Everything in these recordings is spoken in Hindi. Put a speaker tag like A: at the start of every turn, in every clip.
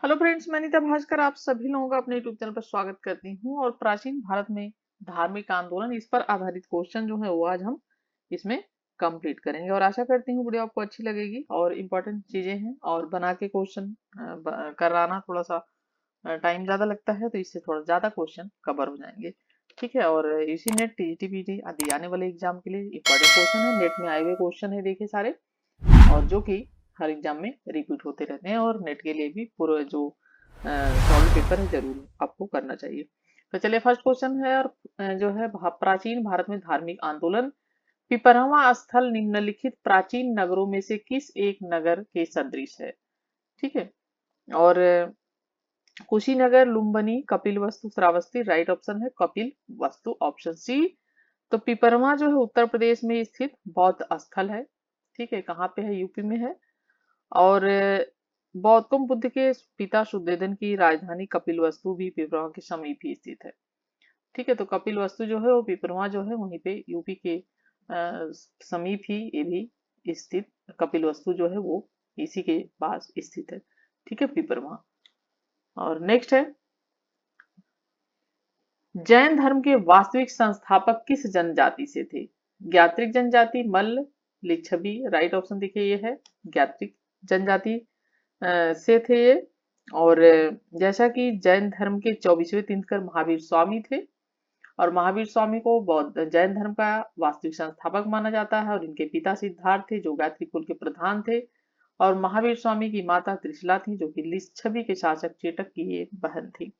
A: हेलो फ्रेंड्स, मैं नीता भास्कर आप सभी लोगों का अपने यूट्यूब चैनल पर स्वागत करती हूँ। और प्राचीन भारत में धार्मिक आंदोलन इस पर आधारित क्वेश्चन जो है वो आज हम इसमें कंप्लीट करेंगे। और आशा करती हूँ वीडियो आपको अच्छी लगेगी और इम्पोर्टेंट चीजें हैं और बना के क्वेश्चन कराना थोड़ा सा टाइम ज्यादा लगता है, तो इससे थोड़ा ज्यादा क्वेश्चन कवर हो जाएंगे। ठीक है। और इसी नेट टीजीटी पीटी आदि आने वाले एग्जाम के लिए इंपॉर्टेंट क्वेश्चन है, नेट में आए हुए क्वेश्चन है देखिए सारे, और जो कि हर एग्जाम में रिपीट होते रहते हैं। और नेट के लिए भी पूरा जो सॉल्व पेपर है जरूर आपको करना चाहिए। तो चलिए फर्स्ट क्वेश्चन है। और जो है प्राचीन भारत में धार्मिक आंदोलन पिपरवा स्थल निम्नलिखित प्राचीन नगरों में से किस एक नगर के सदृश है। ठीक है। और कुशीनगर, लुम्बिनी, कपिलवस्तु, श्रावस्ती। राइट ऑप्शन है कपिल वस्तु, ऑप्शन सी। तो पिपरवा जो है उत्तर प्रदेश में स्थित बौद्ध स्थल है। ठीक है। कहाँ पे है? यूपी में है। और गौतम बुद्ध के पिता शुद्धोधन की राजधानी कपिलवस्तु भी पिपरवा के समीप ही स्थित है। ठीक है। तो कपिलवस्तु जो है वो पिपरवा जो है वहीं पे यूपी के समीप ही ये भी स्थित कपिलवस्तु जो है वो इसी के पास स्थित है। ठीक है, पिपरवा। और नेक्स्ट है, जैन धर्म के वास्तविक संस्थापक किस जनजाति से थे? ज्ञात्रिक जनजाति, मल्ल, लिच्छवी। राइट ऑप्शन देखिए ये है ज्ञात्रिक जनजाति से थे ये। और जैसा कि जैन धर्म के 24वें तीर्थंकर महावीर स्वामी थे, और महावीर स्वामी को बौद्ध जैन धर्म का वास्तविक संस्थापक माना जाता है। और इनके पिता सिद्धार्थ थे जो गायत्री कुल के प्रधान थे, और महावीर स्वामी की माता त्रिशला थी जो कि लिच्छवी के शासक चेटक की एक बहन थी।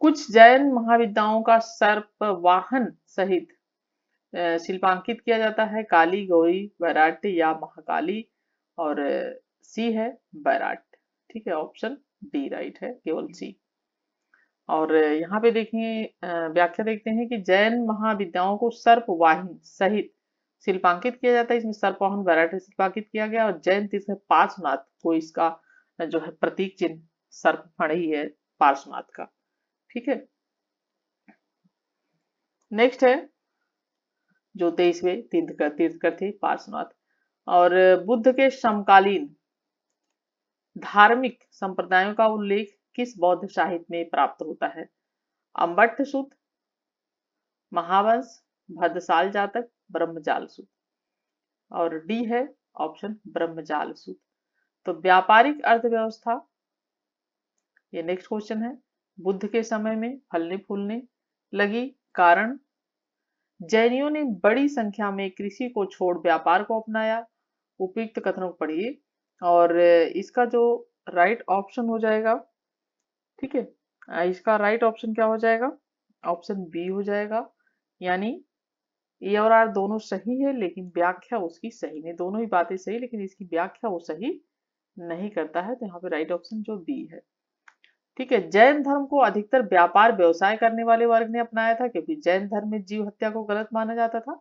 A: कुछ जैन महाविद्याओं का सर्प वाहन सहित शिल्पांकित किया जाता है। काली, गौरी, बैराट या महाकाली। और सी है बैराट। ठीक है, ऑप्शन डी राइट है, केवल सी। और यहाँ पे देखिए व्याख्या देखते हैं कि जैन महाविद्याओं को सर्पवाहन सहित शिल्पांकित किया जाता है। इसमें सर्पवाहन बैराट से शिल्पांकित किया गया, और जैन तीर्थ पार्श्वनाथ को इसका जो है प्रतीक चिन्ह सर्प फण ही है पार्श्वनाथ का। ठीक है। नेक्स्ट है जो 23वें तीर्थकर थे पार्श्वनाथ। और बुद्ध के समकालीन धार्मिक संप्रदायों का उल्लेख किस बौद्ध साहित्य में प्राप्त होता है? अम्बट्ट सूत्र, महावंश, भद्रसाल जातक, ब्रह्मजाल सूत्र। और डी है ऑप्शन ब्रह्मजाल सूत्र। तो व्यापारिक अर्थव्यवस्था, ये नेक्स्ट क्वेश्चन है, बुद्ध के समय में फलने फूलने लगी। कारण, जैनियों ने बड़ी संख्या में कृषि को छोड़ व्यापार को अपनाया। उपयुक्त कथनों को पढ़िए। और इसका जो राइट ऑप्शन हो जाएगा, ठीक है, इसका राइट ऑप्शन क्या हो जाएगा? ऑप्शन बी हो जाएगा। यानी ए और आर दोनों सही है, लेकिन व्याख्या उसकी सही नहीं। दोनों ही बातें सही, लेकिन इसकी व्याख्या वो सही नहीं करता है। तो यहाँ पे राइट ऑप्शन जो बी है। ठीक है। जैन धर्म को अधिकतर व्यापार व्यवसाय करने वाले वर्ग ने अपनाया था, क्योंकि जैन धर्म में जीव हत्या को गलत माना जाता था।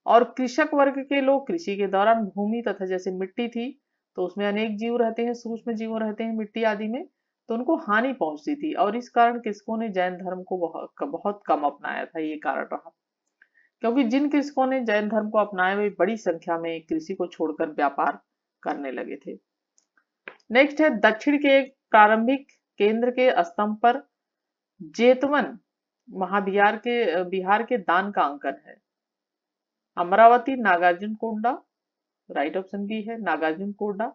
A: और कृषक वर्ग के लोग कृषि के दौरान भूमि तथा जैसे मिट्टी थी, तो उसमें अनेक जीव रहते हैं, सूक्ष्म जीव रहते हैं मिट्टी आदि में, तो उनको हानि पहुंचती थी। और इस कारण कृषकों ने जैन धर्म को बहुत कम अपनाया था, ये कारण रहा। क्योंकि जिन कृषकों ने जैन धर्म को अपनाया वे बड़ी संख्या में कृषि को छोड़कर व्यापार करने लगे थे। नेक्स्ट है, दक्षिण के एक प्रारंभिक केंद्र के स्तंभ पर जेतवन बिहार के दान का अंकन है। अमरावती, नागार्जुन कोंडा। राइट ऑप्शन बी है नागार्जुन कोंडा।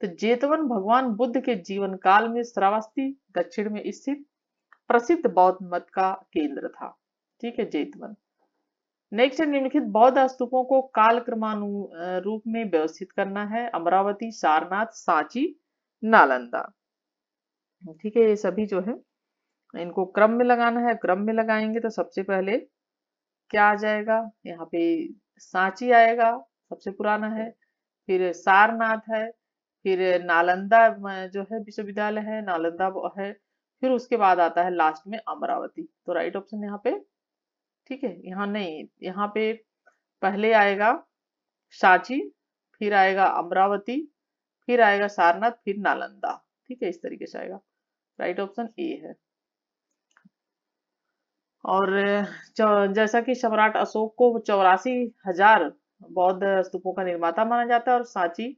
A: तो जेतवन भगवान बुद्ध के जीवन काल में श्रावस्ती दक्षिण में स्थित प्रसिद्ध बौद्ध मत का केंद्र था। ठीक है, जेतवन। नेक्स्ट है, निम्नलिखित बौद्ध स्तूपों को कालक्रमानुरूप में व्यवस्थित करना है। अमरावती, सारनाथ, सांची, नालंदा। ठीक है, ये सभी जो है इनको क्रम में लगाना है। क्रम में लगाएंगे तो सबसे पहले क्या आ जाएगा? यहाँ पे सांची आएगा, सबसे पुराना है। फिर सारनाथ है। फिर नालंदा जो है विश्वविद्यालय है, नालंदा वो है। फिर उसके बाद आता है लास्ट में अमरावती। तो राइट ऑप्शन यहाँ पे, ठीक है, यहाँ नहीं, यहाँ पे पहले आएगा सांची, फिर आएगा अमरावती, फिर आएगा सारनाथ, फिर नालंदा। ठीक है, इस तरीके से आएगा। राइट ऑप्शन ए है। और जैसा कि सम्राट अशोक को 84,000 बौद्ध स्तूपों का निर्माता माना जाता है, और सांची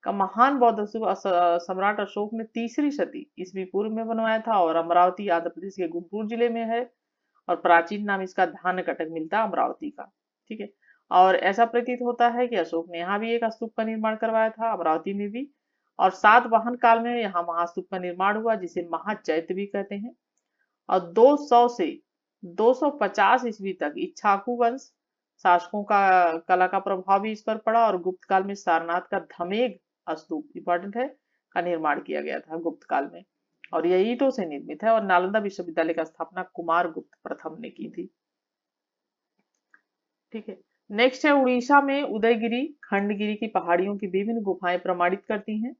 A: का महान बौद्ध स्तूप सम्राट अशोक ने 3री शती ईस्वी पूर्व में बनवाया था और अमरावती आंध्र प्रदेश के गुंटूर जिले में है और प्राचीन नाम इसका धान कटक मिलता अमरावती का। ठीक है, और ऐसा प्रतीत होता है कि अशोक ने यहाँ भी एक स्तूप का निर्माण करवाया था, अमरावती में भी। और सातवाहन काल में यहाँ महास्तूप का निर्माण हुआ जिसे महाचैत्य भी कहते हैं। और 200 से 250 ईस्वी तक इक्ष्वाकु वंश शासकों का कला का प्रभाव भी इस पर पड़ा और गुप्त काल में सारनाथ का धमेग स्तूप इंपॉर्टेंट है का निर्माण किया गया था गुप्त काल में, और यह ईंटों से निर्मित है। और नालंदा विश्वविद्यालय का स्थापना कुमार गुप्त प्रथम ने की थी। ठीक है, नेक्स्ट है उड़ीसा में उदयगिरी खंडगिरी की पहाड़ियों की विभिन्न गुफाएं प्रमाणित करती हैं।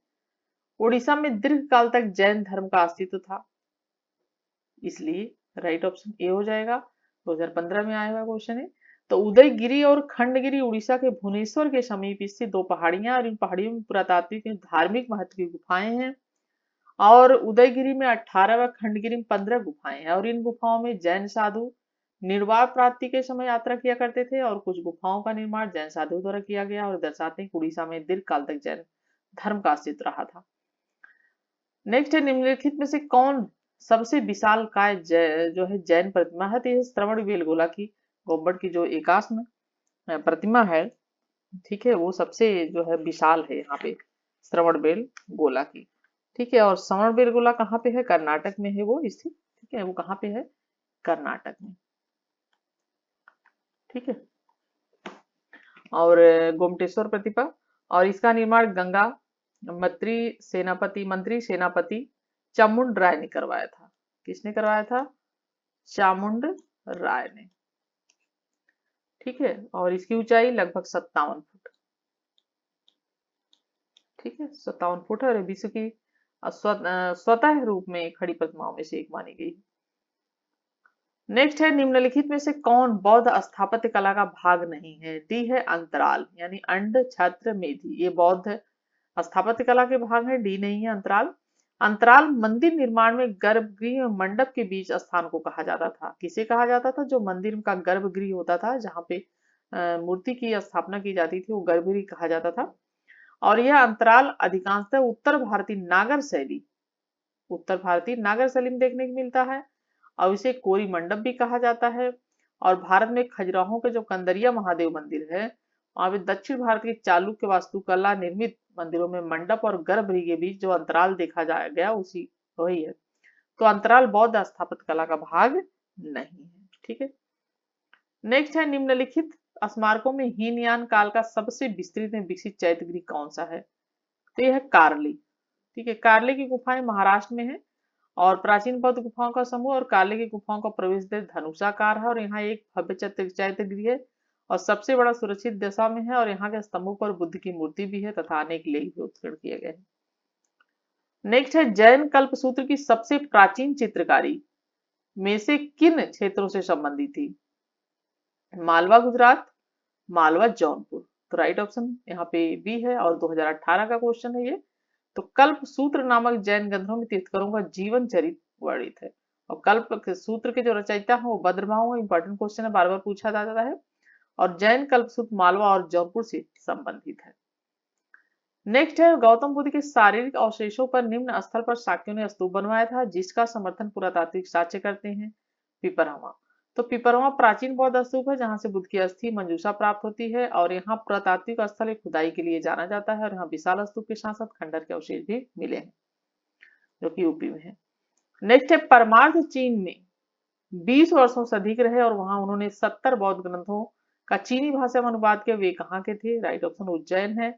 A: उड़ीसा में दीर्घ काल तक जैन धर्म का अस्तित्व था, इसलिए राइट ऑप्शन ए हो जाएगा। 2015 में आया हुआ क्वेश्चन है। तो उदयगिरी और खंडगिरी उड़ीसा के भुवनेश्वर के समीप स्थित दो पहाड़ियां और इन पहाड़ियों में पुरातात्विक एवं धार्मिक महत्व की गुफाएं हैं। और उदयगिरी में 18 व खंडगिरी में 15 गुफाएं हैं और इन गुफाओं में जैन साधु निर्वाण प्राप्ति के समय यात्रा किया करते थे और कुछ गुफाओं का निर्माण जैन साधु द्वारा किया गया और दर्शाते हैं कि उड़ीसा में दीर्घ काल तक जैन धर्म का अस्तित्व रहा था। नेक्स्ट है निम्नलिखित में से कौन सबसे विशाल काय जो है जैन प्रतिमा है? तो यह श्रवण बेलगोला की गोम्बद की जो एकाश्म प्रतिमा है, ठीक है, वो सबसे जो है विशाल है यहाँ पे श्रवण बेलगोला की। ठीक है, और श्रवण बेलगोला कहाँ पे है? कर्नाटक में है वो स्थित। ठीक है, वो कहाँ पे है? कर्नाटक में। ठीक है, और गोमटेश्वर प्रतिमा, और इसका निर्माण गंगा मंत्री सेनापति चामुंड राय ने करवाया था। किसने करवाया था? चामुंड राय ने। ठीक है, और इसकी ऊंचाई लगभग 57 फुट। ठीक है, 57 फुट है और विश्व की स्वतः रूप में खड़ी प्रतिमाओं में से एक मानी गई। नेक्स्ट है निम्नलिखित में से कौन बौद्ध स्थापत्य कला का भाग नहीं है? डी है अंतराल, यानी अंड छत्र मेधी, ये बौद्ध स्थापत्य कला के भाग है। डी नहीं है अंतराल। अंतराल मंदिर निर्माण में गर्भगृह और मंडप के बीच स्थान को कहा जाता था। किसे कहा जाता था? जो मंदिर का गर्भगृह होता था जहाँ पे मूर्ति की स्थापना की जाती थी, वो गर्भगृह कहा जाता था। और यह अंतराल अधिकांशतः उत्तर भारतीय नागर शैली में देखने को मिलता है और इसे कोरी मंडप भी कहा जाता है। और भारत में खजुराहो के जो कंदरिया महादेव मंदिर है, वहां पे दक्षिण भारत के चालुक्य वास्तुकला निर्मित मंदिरों में मंडप और गर्भगृह के बीच जो अंतराल देखा गया उसी वही है। तो अंतराल बौद्ध स्थापत्य कला का भाग नहीं है। ठीक है, नेक्स्ट है निम्नलिखित स्मारकों में हीनयान काल का सबसे विस्तृत में विकसित चैत्यगृह कौन सा है? तो यह है कार्ली। ठीक है, कार्ली की गुफाएं महाराष्ट्र में है और प्राचीन बौद्ध गुफाओं का समूह, और कार्ली की गुफाओं का प्रवेश द्वार धनुषाकार है और यहाँ एक भव्य चैत्यगृह है और सबसे बड़ा सुरक्षित दिशा में है और यहाँ के स्तंभों पर बुद्ध की मूर्ति भी है तथा अनेक लेख भी उत्कीर्ण किए गए हैं। नेक्स्ट है जैन कल्पसूत्र की सबसे प्राचीन चित्रकारी में से किन क्षेत्रों से संबंधित थी? मालवा गुजरात, मालवा जौनपुर। तो राइट ऑप्शन यहाँ पे बी है और 2018 का क्वेश्चन है ये। तो कल्प सूत्र नामक जैन ग्रंथों में तीर्थंकरों का जीवन चरित्र वर्णित है और कल्प सूत्र के जो रचयिता है वो भद्रभाव, इंपॉर्टेंट क्वेश्चन है, बार बार पूछा जाता है। और जैन कल्पसूत्र मालवा और जौनपुर से संबंधित है। नेक्स्ट है गौतम बुद्ध के शारीरिक अवशेषों पर निम्न स्थल पर शाक्यों ने स्तूप बनवाया था जिसका समर्थन पुरातात्विक साक्ष्य करते हैं। पिपरहवा, तो पिपरहवा प्राचीन बौद्ध स्तूप है जहां से बुद्ध की अस्थि मंजूषा प्राप्त होती है और यहाँ पुरातात्विक स्थल खुदाई के लिए जाना जाता है और यहाँ विशाल स्तूप के साथ साथ खंडर के अवशेष भी मिले हैं जो कि यूपी में है। नेक्स्ट है परमार्थ चीन में 20 वर्षों से अधिक रहे और वहां उन्होंने 70 बौद्ध ग्रंथों का चीनी भाषा में अनुवाद किया। वे कहाँ के थे? राइट ऑप्शन उज्जैन है।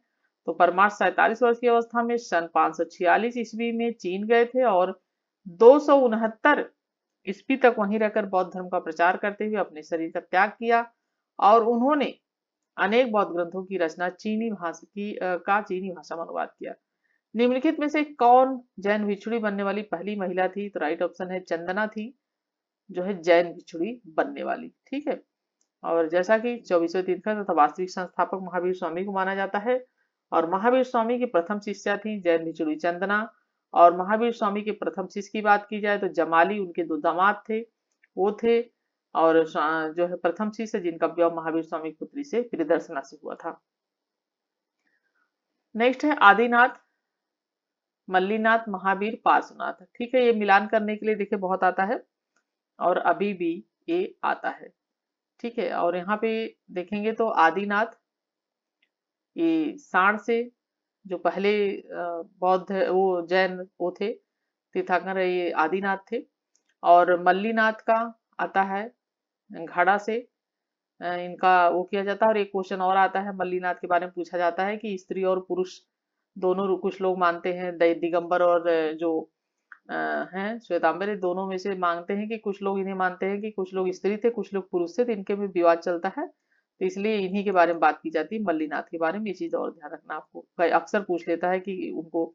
A: तो परमार्थ 47 वर्ष की अवस्था में सन 546 ईस्वी में चीन गए थे और 269 ईस्वी तक वहीं रहकर बौद्ध धर्म का प्रचार करते हुए अपने शरीर का त्याग किया और उन्होंने अनेक बौद्ध ग्रंथों की रचना चीनी भाषा में अनुवाद किया। निम्नलिखित में से कौन जैन भिक्षुणी बनने वाली पहली महिला थी? तो राइट ऑप्शन है चंदना थी जो है जैन भिक्षुणी बनने वाली। ठीक है, और जैसा कि 24वें तीर्थंकर तथा वास्तविक संस्थापक महावीर स्वामी को माना जाता है और महावीर स्वामी की प्रथम शिष्या थी जैन भिक्षुणी चंदना। और महावीर स्वामी के प्रथम शिष्य की बात की जाए तो जमाली उनके 2 दामाद थे वो थे, और जो है प्रथम शिष्य जिनका विवाह महावीर स्वामी की पुत्री से प्रियदर्शना से हुआ था। नेक्स्ट है आदिनाथ, मल्लीनाथ, महावीर, पार्श्वनाथ। ठीक है, ये मिलान करने के लिए देखिए बहुत आता है और अभी भी ये आता है। ठीक है, और यहाँ पे देखेंगे तो आदिनाथ ये साण से जो पहले बौद्ध वो जैन वो थे तीर्थंकर, ये आदिनाथ थे। और मल्लीनाथ का आता है घड़ा से इनका वो किया जाता है। और एक क्वेश्चन और आता है मल्लीनाथ के बारे में पूछा जाता है कि स्त्री और पुरुष दोनों, कुछ लोग मानते हैं दिगंबर और जो हैं श्वेतांबर, ये दोनों में से मांगते हैं कि कुछ लोग इन्हें मानते हैं कि कुछ लोग स्त्री थे कुछ लोग पुरुष थे, तो इनके में विवाद चलता है, तो इसलिए इन्हीं के बारे में बात की जाती है। मल्लीनाथ के बारे में ये चीज और ध्यान रखना आपको, अक्सर पूछ लेता है कि उनको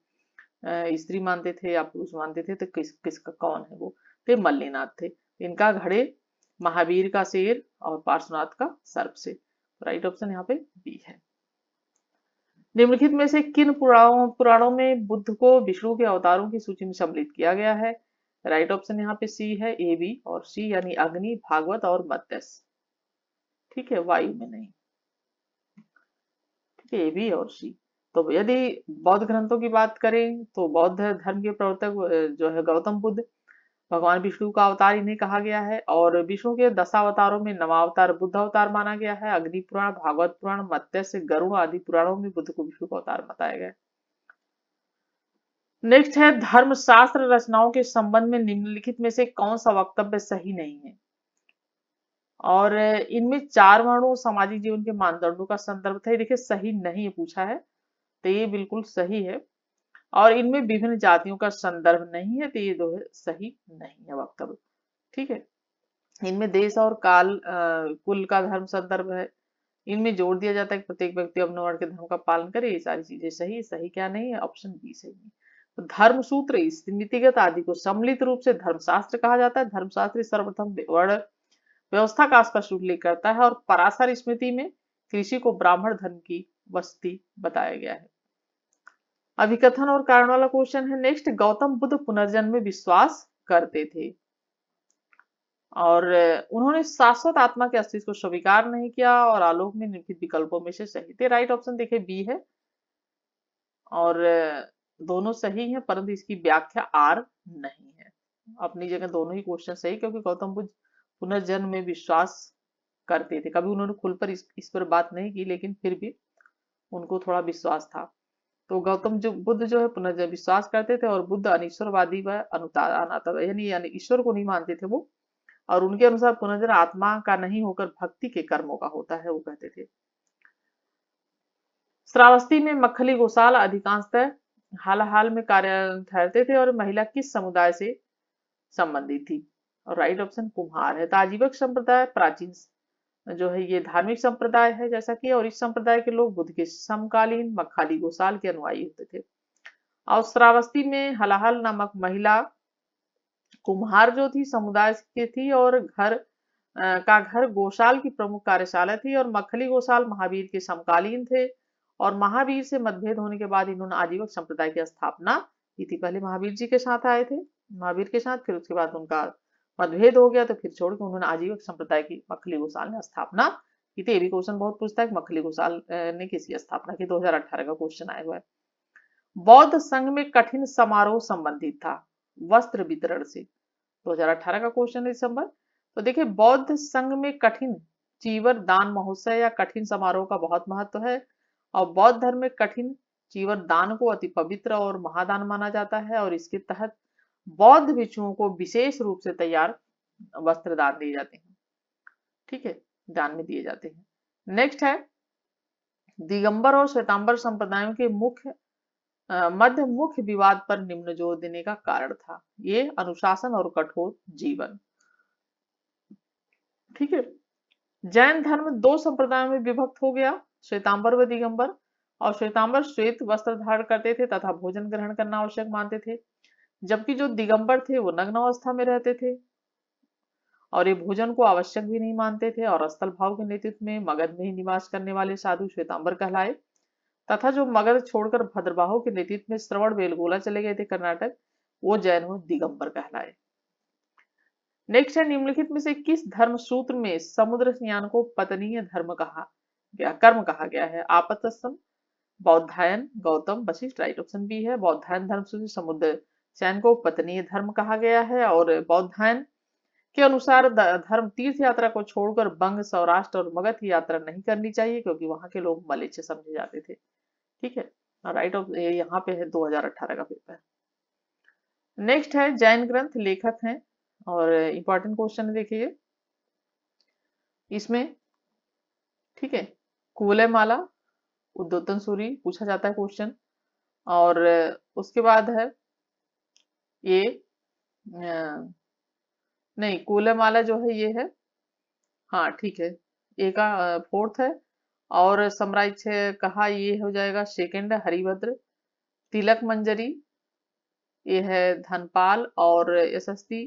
A: स्त्री मानते थे या पुरुष मानते थे, तो किसका कौन है वो, तो मल्लीनाथ थे। इनका घड़े, महावीर का शेर और पार्श्वनाथ का सर्प से। राइट ऑप्शन यहाँ पे बी है। निम्नलिखित में से किन पुराणों में बुद्ध को विष्णु के अवतारों की सूची में सम्मिलित किया गया है? राइट ऑप्शन यहाँ पे सी है, ए, बी और सी, यानी अग्नि, भागवत और मत्स्य। ठीक है, वायु में नहीं। ठीक है, ए, बी और सी। तो यदि बौद्ध ग्रंथों की बात करें तो बौद्ध धर्म के प्रवर्तक जो है गौतम बुद्ध, भगवान विष्णु का अवतार इन्हें कहा गया है। और विष्णु के दशावतारों में नवावतार बुद्ध अवतार माना गया है। अग्नि पुराण, भागवत पुराण, मत्स्य, गरुड़ आदि पुराणों में बुद्ध को विष्णु का अवतार बताया गया है। नेक्स्ट है धर्मशास्त्र रचनाओं के संबंध में निम्नलिखित में से कौन सा वक्तव्य सही नहीं है? और इनमें चार वर्णों सामाजिक जीवन के मानदंडों का संदर्भ था, ये देखिए सही नहीं पूछा है, तो ये बिल्कुल सही है। और इनमें विभिन्न जातियों का संदर्भ नहीं है, तो ये दो है सही नहीं है वक्तव्य। ठीक है, इनमें देश और काल कुल का धर्म संदर्भ है। इनमें जोर दिया जाता है कि प्रत्येक व्यक्ति अपने वर्ण के धर्म का पालन करे, ये सारी चीजें सही। सही क्या नहीं है? ऑप्शन बी सही है। तो धर्म सूत्र, नीतिगत आदि को सम्मिलित रूप से धर्मशास्त्र कहा जाता है। धर्मशास्त्र सर्वप्रथम वर्ण व्यवस्था का स्पष्ट उल्लेख करता है। और पराशर स्मृति में कृषि को ब्राह्मण धर्म की वस्ती बताया गया है। अभिकथन और कारण वाला क्वेश्चन है। नेक्स्ट, गौतम बुद्ध पुनर्जन्म में विश्वास करते थे और उन्होंने शाश्वत आत्मा के अस्तित्व को स्वीकार नहीं किया और आलोक में निम्नलिखित विकल्पों में से सही थे। राइट ऑप्शन देखिए बी है और दोनों सही हैं, परंतु इसकी व्याख्या आर नहीं है। अपनी जगह दोनों ही क्वेश्चन सही, क्योंकि गौतम बुद्ध पुनर्जन्म में विश्वास करते थे। कभी उन्होंने खुल पर इस पर बात नहीं की, लेकिन फिर भी उनको थोड़ा विश्वास था। तो गौतम जो बुद्ध जो है पुनर्जन्म विश्वास करते थे और बुद्ध अनिश्वरवादी व अनाता, यानी ईश्वर को नहीं मानते थे वो। और उनके अनुसार पुनर्जन्म आत्मा का नहीं होकर भक्ति के कर्मों का होता है, वो कहते थे। श्रावस्ती में मक्खली गोसाल अधिकांशतः हाल में कार्य ठहरते थे और महिला किस समुदाय से संबंधित थी? और राइट ऑप्शन कुम्हार है। तो आजीवक संप्रदाय प्राचीन जो है ये धार्मिक संप्रदाय है जैसा कि, और इस संप्रदाय के लोग बुद्ध के समकालीन मक्खाली गोसाल के अनुयायी होते थे। और श्रावस्ती में हलाहल नामक महिला कुम्हार जो थी समुदाय की थी और घर गोशाल की प्रमुख कार्यशाला थी। और मक्खली गोसाल महावीर के समकालीन थे और महावीर से मतभेद होने के बाद इन्होंने आजीवक संप्रदाय की स्थापना की थी। पहले महावीर जी के साथ आए थे, महावीर के साथ, फिर उसके बाद उनका मतभेद हो गया तो फिर छोड़ के उन्होंने आजीवक संप्रदाय की मक्खली गोसाल ने स्थापना की थी। ये भी क्वेश्चन बहुत पूछता है, मक्खली गोसाल ने किसकी स्थापना की? 2018 का क्वेश्चन आया हुआ है। बौद्ध संघ में कठिन समारोह संबंधित था वस्त्र वितरण से। 2018 का क्वेश्चन है दिसंबर। तो देखिए बौद्ध संघ में कठिन चीवर दान महोत्सव या कठिन समारोह का बहुत महत्व है। और बौद्ध धर्म में कठिन चीवर दान को अति पवित्र और महादान माना जाता है और इसके तहत बौद्ध भिक्षुओं को विशेष रूप से तैयार वस्त्र दान दिए जाते हैं। ठीक है, दान में दिए जाते हैं। नेक्स्ट है दिगंबर और श्वेतांबर संप्रदायों के मध्य मुख्य विवाद पर निम्न जोर देने का कारण था। ये अनुशासन और कठोर जीवन। ठीक है, जैन धर्म दो संप्रदायों में विभक्त हो गया, श्वेतांबर व दिगंबर। और श्वेतांबर श्वेत वस्त्र धारण करते थे तथा भोजन ग्रहण करना आवश्यक मानते थे, जबकि जो दिगंबर थे वो नग्न अवस्था में रहते थे और ये भोजन को आवश्यक भी नहीं मानते थे। और स्थल भाव के नेतृत्व में मगध में ही निवास करने वाले साधु श्वेतांबर कहलाए तथा जो मगध छोड़कर भद्रबाहु के नेतृत्व में श्रवण बेलगोला चले गए थे कर्नाटक, वो जैन हो दिगंबर कहलाए। नेक्स्ट है निम्नलिखित में से किस धर्म सूत्र में समुद्र स्नान को पतनीय धर्म कर्म कहा गया है? आपतसम, Baudhayana Gautam Vashishtha, right option B है। बौद्धायन धर्म सूची समुद्र सेन को पत्नीय धर्म कहा गया है। और बौद्धायन के अनुसार धर्म तीर्थ यात्रा को छोड़कर बंग, सौराष्ट्र और मगध की यात्रा नहीं करनी चाहिए, क्योंकि वहां के लोग मलेच्छ समझे जाते थे। ठीक है, राइट ऑफ यहाँ पे है 2018 का पेपर। नेक्स्ट है जैन ग्रंथ लेखक हैं, और इंपॉर्टेंट क्वेश्चन देखिए इसमें। ठीक है, कुवलयमाला, उद्योतन सूरी पूछा जाता है क्वेश्चन। और उसके बाद है ये नहीं, कुवलयमाला जो है ये है, हाँ ठीक है, ए का फोर्थ है। और सम्राज्य कहा ये हो जाएगा सेकंड है हरिभद्र। तिलक मंजरी ये है धनपाल। और यशस्वी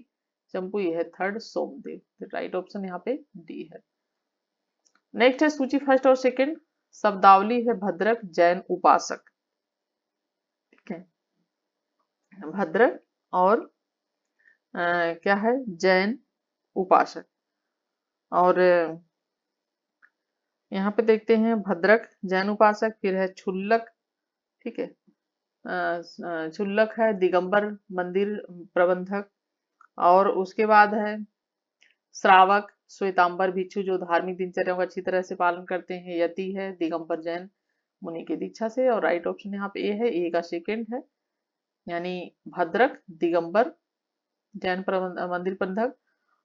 A: चंपू ये है थर्ड सोमदेव। राइट ऑप्शन यहाँ पे डी है। नेक्स्ट है सूची फर्स्ट और सेकंड। शब्दावली है भद्रक जैन उपासक। ठीक है, भद्रक और क्या है जैन उपासक। और यहाँ पे देखते हैं भद्रक जैन उपासक, फिर है छुल्लक। ठीक है, छुल्लक है दिगंबर मंदिर प्रबंधक। और उसके बाद है श्रावक श्वेतांबर भिक्षु जो धार्मिक दिनचर्या को अच्छी तरह से पालन करते हैं। यति है दिगंबर जैन मुनि की दीक्षा से। और राइट ऑप्शन यहाँ पे ए है, ए का सेकंड है, यानी भद्रक दिगंबर जैन मंदिर प्रबंधक।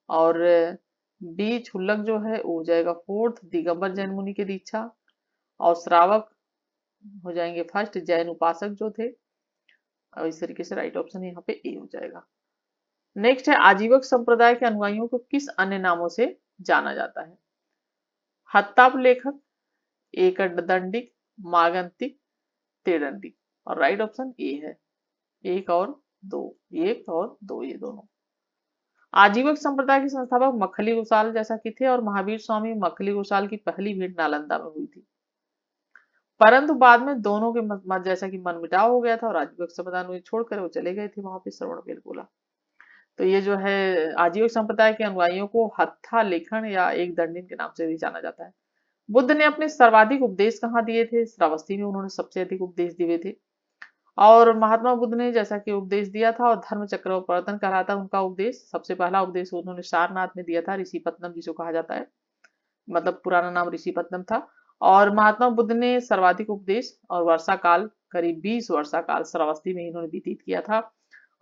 A: और बी छुल्लक जो है वो हो जाएगा फोर्थ, दिगंबर जैन मुनि की दीक्षा। और श्रावक हो जाएंगे फर्स्ट, जैन उपासक जो थे। और इस तरीके से राइट ऑप्शन यहाँ पे ए हो जाएगा। नेक्स्ट है आजीवक संप्रदाय के अनुयायियों को किस अन्य नामों से जाना जाता है? हत्ताप लेखक, एकदंडिक, मागंतिक, तेदंडिक। और राइट ऑप्शन ए है, एक और दो, एक और दो, ये दोनों। आजीवक संप्रदाय के संस्थापक मखली गोसाल जैसा कि थे, और महावीर स्वामी मखली गोसाल की पहली भेंट नालंदा में हुई थी। परंतु बाद में दोनों के मत जैसा कि मनमुटाव हो गया था, और आजीवक संप्रदाय को छोड़कर वो चले गए थे वहां पे श्रवणबेल बोला। तो ये जो है आजीवक संप्रदाय के अनुयायियों को हत्था लेखन या एक दंडिन के नाम से भी जाना जाता है। बुद्ध ने अपने सर्वाधिक उपदेश कहाँ दिए थे? श्रावस्ती में उन्होंने सबसे अधिक उपदेश दिए थे। और महात्मा बुद्ध ने जैसा कि उपदेश दिया था, और धर्म चक्र प्रवर्तन कहलाता है उनका उपदेश। सबसे पहला उपदेश उन्होंने सारनाथ में दिया था, ऋषिपत्तनम जिसको कहा जाता है, मतलब पुराना नाम ऋषिपत्तनम था। और महात्मा बुद्ध ने सर्वाधिक उपदेश और वर्षा काल करीब 20 वर्षा काल श्रावस्ती में इन्होंने व्यतीत किया था।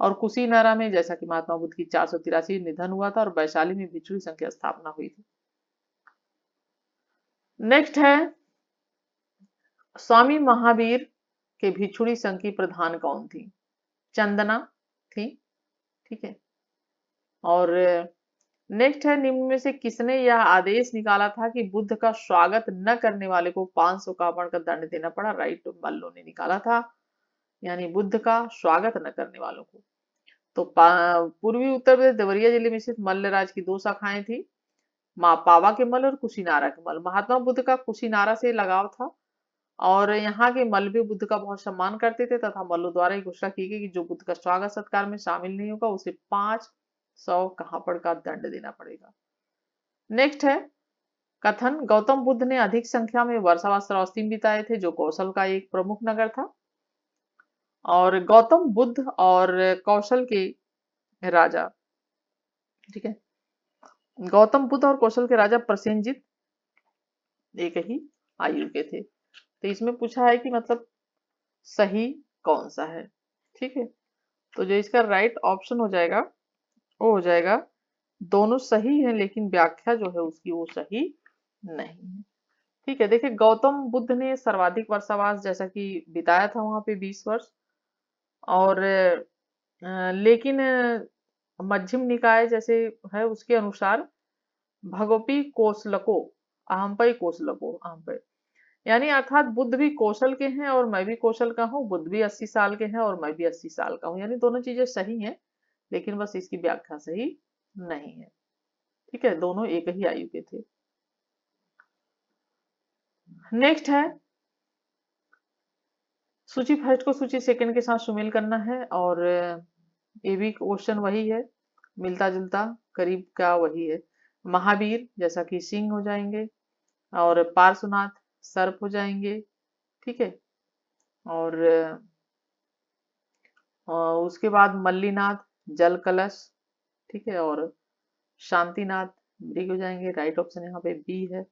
A: और कुशीनारा में जैसा कि महात्मा बुद्ध की 483 निधन हुआ था, और वैशाली में भिक्षु संघ की स्थापना हुई थी। नेक्स्ट है स्वामी महावीर के भिक्षुणी संघ की प्रधान कौन थी? चंदना थी। ठीक है, और नेक्स्ट है निम्न में से किसने यह आदेश निकाला था कि बुद्ध का स्वागत न करने वाले को 500 कावड़ का दंड देना पड़ा? राइट, मल्लो ने निकाला था, यानी बुद्ध का स्वागत न करने वालों को। तो पूर्वी उत्तर प्रदेश देवरिया जिले में स्थित मल्लराज की दो शाखाएं थी, माँ पावा के मल और कुशीनारा के मल। महात्मा बुद्ध का कुशीनारा से लगाव था, और यहाँ के मल भी बुद्ध का बहुत सम्मान करते थे, तथा मल्लों द्वारा घोषणा की गई कि जो बुद्ध का स्वागत सत्कार में शामिल नहीं होगा उसे 500 कहापड़ का दंड देना पड़ेगा। नेक्स्ट है कथन गौतम बुद्ध ने अधिक संख्या में वर्षावास श्रावस्ती में बिताए थे, जो कौशल का एक प्रमुख नगर था। और गौतम बुद्ध और कौशल के राजा, ठीक है, गौतम बुद्ध और कौशल के राजा प्रसेनजित एक ही आयु के थे। तो इसमें पूछा है कि मतलब सही कौन सा है? ठीक है, तो जो इसका राइट ऑप्शन हो जाएगा वो हो जाएगा दोनों सही है, लेकिन व्याख्या जो है उसकी वो सही नहीं है। ठीक है, देखिए गौतम बुद्ध ने सर्वाधिक वर्षावास जैसा कि बिताया था वहां पे 20 वर्ष। और लेकिन मध्यम निकाय जैसे है उसके अनुसार भगवती कोसलको अहमपई कोसलको अहमपई, यानी अर्थात बुद्ध भी कौशल के हैं और मैं भी कौशल का हूँ, बुद्ध भी 80 साल के हैं और मैं भी 80 साल का हूँ, यानी दोनों चीजें सही हैं, लेकिन बस इसकी व्याख्या सही नहीं है। ठीक है, दोनों एक ही आयु के थे। नेक्स्ट है सूची फर्स्ट को सूची सेकंड के साथ सुमेल करना है, और ये भी क्वेश्चन वही है, मिलता जुलता करीब का वही है। महावीर जैसा कि सिंह हो जाएंगे, और पार्श्वनाथ सर्प हो जाएंगे। ठीक है, और उसके बाद मल्लीनाथ जल कलश, ठीक है, और शांतिनाथ मृग हो जाएंगे। राइट ऑप्शन यहाँ पे बी है,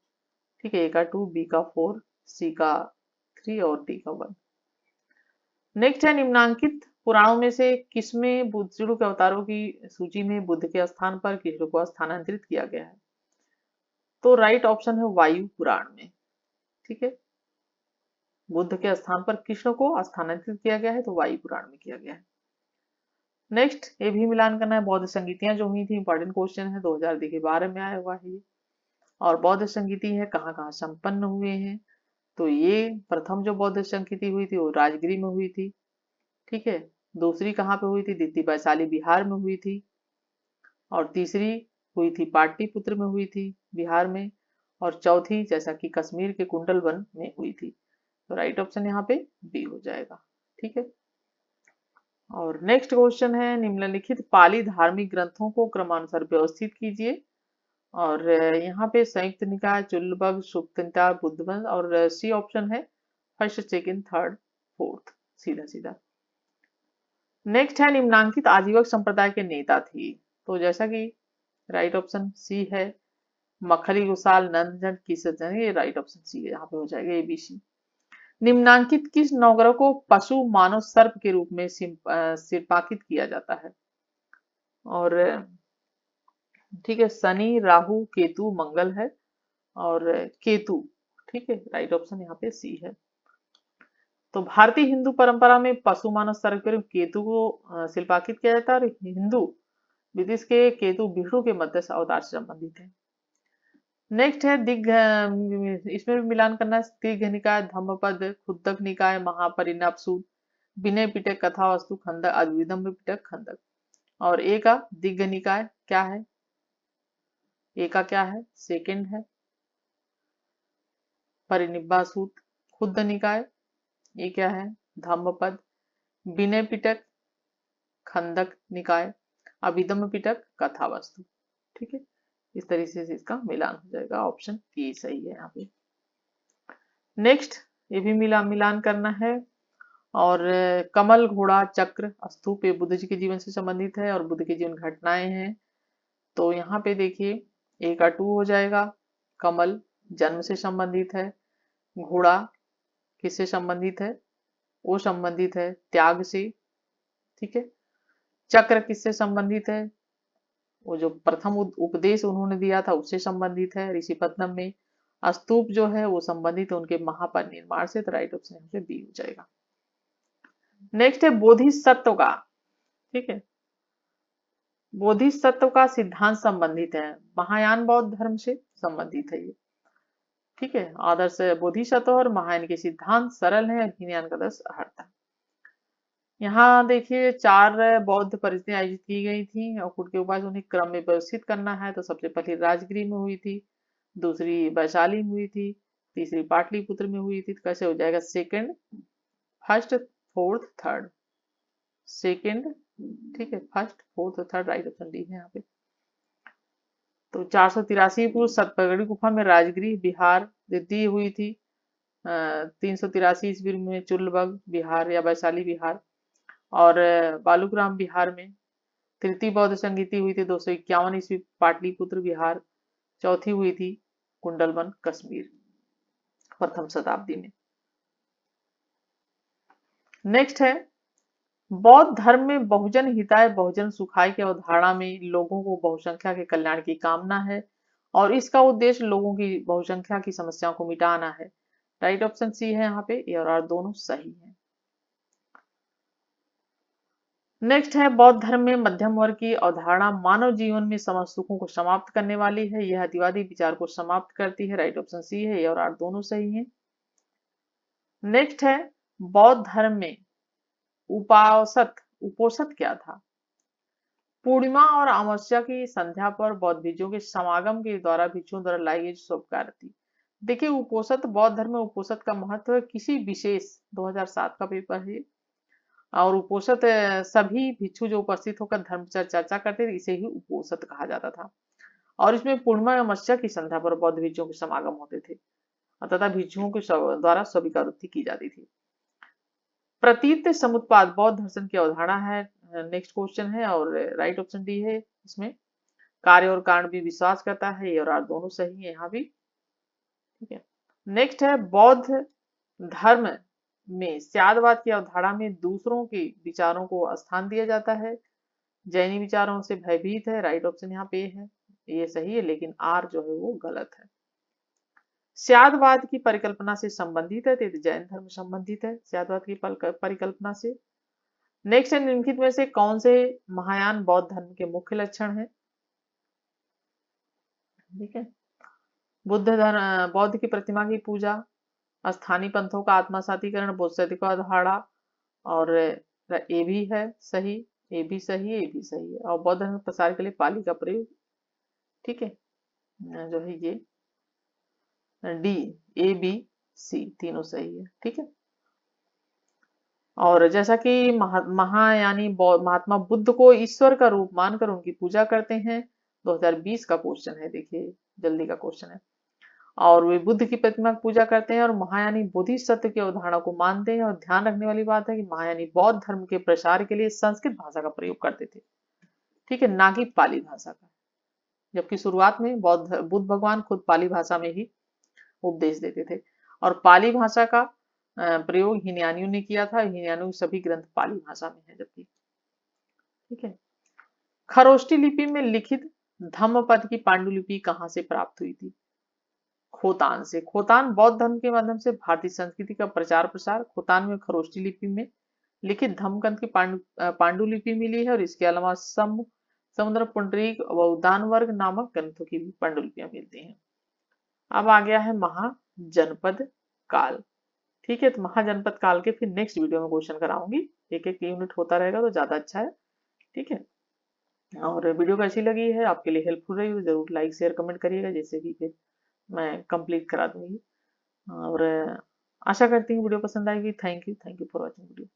A: ठीक है। ए का 2, बी का 4, सी का 3 और डी का 1। नेक्स्ट है निम्नांकित पुराणों में से किसमें बुद्धजड़ों के अवतारों की सूची में बुद्ध के स्थान पर कृष्ण को स्थानांतरित किया गया है? तो राइट ऑप्शन है वायु पुराण में, ठीक है। बुद्ध के स्थान पर कृष्ण को स्थानांतरित किया गया है तो वायु पुराण में किया गया है। नेक्स्ट ये भी मिलान करना है, बौद्ध संगीतियां जो हुई थी, इंपॉर्टेंट क्वेश्चन है, 2012 में आया हुआ है ये। और बौद्ध संगीति है कहाँ कहाँ संपन्न हुए हैं? तो ये प्रथम जो बौद्ध संगीति हुई थी वो राजगिरी में हुई थी, ठीक है। दूसरी कहाँ पे हुई थी? द्वितीय वैशाली बिहार में हुई थी। और तीसरी हुई थी पाटलिपुत्र में हुई थी बिहार में। और चौथी जैसा कि कश्मीर के कुंडल वन में हुई थी। तो राइट ऑप्शन यहाँ पे बी हो जाएगा, ठीक है। और नेक्स्ट क्वेश्चन है, निम्नलिखित पाली धार्मिक ग्रंथों को क्रमानुसार व्यवस्थित कीजिए। और यहाँ पे संयुक्त निकाय, चुल्लबग, सुत्तनिकाय, बुद्धवंश, और सी ऑप्शन है फर्स्ट, सेकंड, थर्ड, फोर्थ, सीधा सीधा। नेक्स्ट है निम्नांकित आजीवक संप्रदाय के नेता थे। तो जैसा कि राइट ऑप्शन सी है, मखरी गुसाल, नंदजन, किसजन, ये राइट ऑप्शन सी है, यहाँ पे हो जाएगा एबीसी। निम्नांकित किस नवग्रह को पशु मानव सर्प के रूप में सिरपाकित किया जाता है? और ठीक है, शनि, राहु, केतु, मंगल है। और केतु, ठीक है, राइट ऑप्शन यहाँ पे सी है। तो भारतीय हिंदू परंपरा में पशु मानव सर्प के रूप केतु को शिल्पाकित किया जाता है। और हिंदू विदिश के केतु विष्णु के मध्य अवतार से संबंधित है। नेक्स्ट है इसमें भी मिलान करना है, दीर्घ निकाय, धम्मपद, खुद्दक निकाय, महापरिनिप्प सूत्र, विनय पिटक, कथा वस्तु खंडक, अद्विदम्ब पिटक खंडक। और ए का दिग्घ निकाय क्या है? ए का क्या है? सेकंड है परिनिब्बा सूत्र। खुद्द निकाय ये क्या है? धम्मपद। विनय पिटक खंडक निकाय, अभिधम्म पिटक कथा वस्तु, ठीक है। इस तरीके से इसका मिलान हो जाएगा, ऑप्शन ए सही है यहाँ पे। नेक्स्ट ये भी मिलान करना है। और कमल, घोड़ा, चक्र, स्तूप ये बुद्ध जी के जीवन से संबंधित है और बुद्ध के जीवन घटनाएं हैं। तो यहाँ पे देखिए ए का 2 हो जाएगा। कमल जन्म से संबंधित है। घोड़ा किससे संबंधित है? वो संबंधित है त्याग से, ठीक है। चक्र किससे संबंधित है? वो जो प्रथम उपदेश उन्होंने दिया था उससे संबंधित है ऋषिपत्नम में। स्तूप जो है वो संबंधित है उनके महापरिनिर्वाण से। तो राइट ऑप्शन यहाँ पे बी हो जाएगा। नेक्स्ट है बोधिसत्व का, ठीक है। बोधिसत्व का सिद्धांत संबंधित है, महायान बौद्ध धर्म से संबंधित है ये, ठीक है। आदर्श बोधिसत्व और महायान के सिद्धांत सरल है, हीनयान का 10 हटता। यहाँ देखिए 4 बौद्ध परिषदें आयोजित की गई थी और कुट के उपाय उन्हें क्रम में व्यवस्थित करना है। तो सबसे पहले राजगिरी में हुई थी, दूसरी वैशाली में हुई थी, तीसरी पाटलिपुत्र में हुई थी। तो कैसे हो जाएगा? Second, first, fourth, third, second, ठीक है, फर्स्ट, फोर्थ और थर्ड, राइट ऑप्शन डी है यहाँ पे। तो 483 पुरुष सतपगड़ी गुफा में राजगिरी बिहार द्वितीय हुई थी। 383 ईस्वी में चुल्लबग बिहार या वैशाली बिहार। और बालूग्राम बिहार में तृतीय बौद्ध संगीति हुई थी 251 ईस्वी पाटलिपुत्र बिहार। चौथी हुई थी कुंडलवन कश्मीर प्रथम शताब्दी में। नेक्स्ट है बौद्ध धर्म में बहुजन हिताय बहुजन सुखाय की अवधारणा में लोगों को बहुसंख्या के कल्याण की कामना है और इसका उद्देश्य लोगों की बहुसंख्या की समस्याओं को मिटाना है। राइट ऑप्शन सी है यहाँ पे, ए और आर दोनों सही है। नेक्स्ट है बौद्ध धर्म में मध्यम वर्ग की अवधारणा मानव जीवन में समस्त सुखों को समाप्त करने वाली है, यह अतिवादी विचार को समाप्त करती है। राइट ऑप्शन सी है, ए और आर दोनों सही है। नेक्स्ट है बौद्ध धर्म में उपोषित क्या था? पूर्णिमा और अमावस्या की संध्या पर बौद्ध भिक्षुओं के समागम के द्वारा भिक्षुओं द्वारा लाई गई शुभ थी। देखिए उपोषित बौद्ध धर्म में उपोषित का महत्व किसी विशेष 2007 का पेपर है। और उपोषित सभी भिक्षु जो उपस्थित होकर धर्म चर्चा करते थे इसे ही उपोषित कहा जाता था। और इसमें पूर्णिमा या अमावस्या की संध्या पर बौद्ध भिक्षुओं के समागम होते थे तथा भिक्षुओं के द्वारा स्वीकारोक्ति की जाती थी। प्रतीत समुत्पाद बौद्ध दर्शन की अवधारणा है। नेक्स्ट क्वेश्चन है और राइट ऑप्शन डी है इसमें। कार्य और कारण भी विश्वास करता है, ये और आर दोनों सही है यहाँ भी। ठीक है, नेक्स्ट है बौद्ध धर्म में स्यादवाद की अवधारणा में दूसरों के विचारों को स्थान दिया जाता है। जैनी विचारों से भयभीत है, राइट ऑप्शन यहाँ पे है, ये सही है, लेकिन आर जो है वो गलत है। स्यादवाद की परिकल्पना से संबंधित है, तो जैन धर्म संबंधित है स्यादवाद की परिकल्पना से। नेक्स्ट है, निम्नलिखित में से कौन से महायान बौद्ध धर्म के मुख्य लक्षण है? ठीक है, बौद्ध की प्रतिमा की पूजा, स्थानीय पंथों का आत्मसातीकरण, बोधिसत्व अखाड़ा, और ये भी है सही, ये भी सही है, ये भी सही है। और बौद्ध धर्म के प्रसार के लिए पाली का प्रयोग। ठीक है, जो है ये डी, ए, बी, सी तीनों सही है। ठीक है, और जैसा कि महायानी महात्मा बुद्ध को ईश्वर का रूप मानकर उनकी पूजा करते हैं। 2020 का क्वेश्चन है, देखिए जल्दी का क्वेश्चन है। और वे बुद्ध की प्रतिमा की पूजा करते हैं और महायानी बोधिसत्व की अवधारणा को मानते हैं। और ध्यान रखने वाली बात है कि महायानी बौद्ध धर्म के प्रसार के लिए संस्कृत भाषा का प्रयोग करते थे, ठीक है, ना कि पाली भाषा का। जबकि शुरुआत में बुद्ध भगवान खुद पाली भाषा में ही उपदेश देते थे, और पाली भाषा का प्रयोग हिनयानियों ने किया था। हिनयानियों के सभी ग्रंथ पाली भाषा में है जबकि। ठीक है, खरोष्टी लिपि में लिखित धम्मपद की पांडुलिपि कहाँ से प्राप्त हुई थी? खोतान से। खोतान बौद्ध धर्म के माध्यम से भारतीय संस्कृति का प्रचार प्रसार। खोतान में खरोष्टी लिपि में लिखित धम्मग्रंथ की पांडुलिपि मिली है, और इसके अलावा समुद्र पुंडरीक व उद्यान वर्ग नामक ग्रंथों की भी पांडुलिपियां मिलती हैं। अब आ गया है महाजनपद काल। ठीक है, तो महाजनपद काल के फिर नेक्स्ट वीडियो में क्वेश्चन कराऊंगी, एक एक यूनिट होता रहेगा तो ज्यादा अच्छा है। ठीक है, और वीडियो कैसी लगी है, आपके लिए हेल्पफुल रही तो जरूर लाइक शेयर कमेंट करिएगा, जिससे कि फिर मैं कंप्लीट करा दूंगी। और आशा करती हूँ वीडियो पसंद आएगी। Thank you for watching video.